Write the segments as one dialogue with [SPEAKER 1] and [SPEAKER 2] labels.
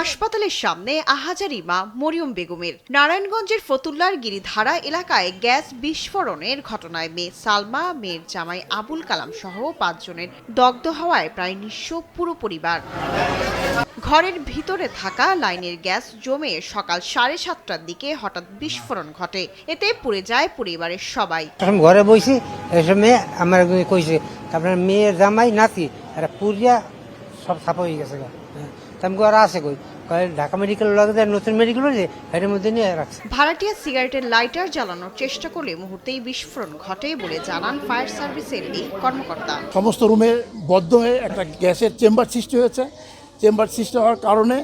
[SPEAKER 1] হাসপাতালের সামনে আহাজারি মা মরিয়ম বেগমের। নারায়ণগঞ্জের ফতুল্লার গিরিধারা এলাকায় গ্যাস বিস্ফোরণের ঘটনায় মেয়ে সালমা, মেয়ের জামাই আবুল কালাম সহ 5 জনের দগ্ধ হওয়ায় প্রায় নিঃস্ব পুরো পরিবার। ঘরের ভিতরে থাকা লাইনের গ্যাস জমে সকাল 7:30টার দিকে হঠাৎ বিস্ফোরণ ঘটে। এতে পুড়ে যায় পরিবারের সবাই।
[SPEAKER 2] ঘরে বসি এসে মেয়ে আমার কইছে, আপনার মেয়ের জামাই নাতি এরা পুরিয়া সব ছাপা হয়ে গেছে। আমি আর আছে কই ঢাকা মেডিকেল লাগে নতুন মেডিকেল এর মধ্যে নিয়ে রাখছে।
[SPEAKER 1] ভাড়াটিয়া সিগারেটের লাইটার জ্বালানোর চেষ্টা করলে মুহূর্তেই বিস্ফোরণ ঘটে বলে জানান ফায়ার সার্ভিসের এই কর্মকর্তা।
[SPEAKER 3] সমস্ত রুমে বদ্ধ হয়ে একটা গ্যাসের চেম্বার সৃষ্টি হয়েছে। চেম্বার সৃষ্টি হওয়ার কারণে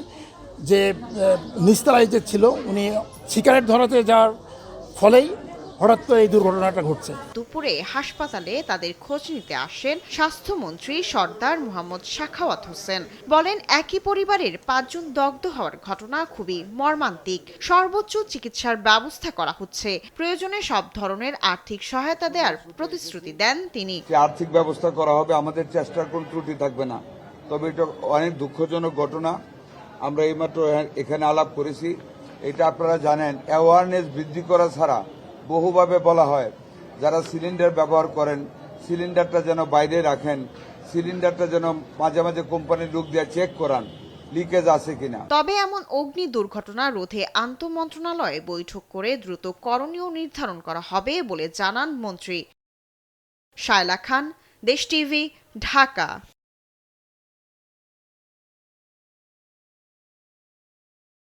[SPEAKER 3] যে নিস্তারায় যে ছিল উনি সিগারেট ধরাতে যাওয়ার ফলেই হঠাৎ করে এই দুর্ঘটনাটা ঘটছে।
[SPEAKER 1] দুপুরে হাসপাতালে তাদের খোঁজ নিতে আসেন স্বাস্থ্যমন্ত্রী সর্দার মোহাম্মদ সাখাওয়াত হোসেন। বলেন, একই পরিবারের 5 জন দগ্ধ হওয়ার ঘটনা খুবই মর্মান্তিক। সর্বোচ্চ চিকিৎসার ব্যবস্থা করা হচ্ছে। প্রয়োজনে সব ধরনের আর্থিক সহায়তা দেওয়ার প্রতিশ্রুতি দেন তিনি।
[SPEAKER 4] আর্থিক ব্যবস্থা করা হবে, আমাদের চেষ্টার কোনো ত্রুটি থাকবে না। তবে এটা অনেক দুঃখজনক ঘটনা। আমরা এইমাত্র এখানে আলাপ করেছি। এটা আপনারা জানেন, অ্যাওয়ারনেস বৃদ্ধি করা ছাড়া বহুভাবে বলা হয় যারা সিলিন্ডার ব্যবহার করেন সিলিন্ডারটা যেন বাইরে রাখেন, সিলিন্ডারটা যেন মাঝে মাঝে কোম্পানির লোক দিয়ে চেক করান লিকেজ আছে কিনা।
[SPEAKER 1] তবে এমন অগ্নি দুর্ঘটনা রোধে আন্তঃমন্ত্রণালয়ে বৈঠক করে দ্রুত করণীয় নির্ধারণ করা হবে বলে জানান মন্ত্রী। শায়লা খান, দেশ টিভি, ঢাকা।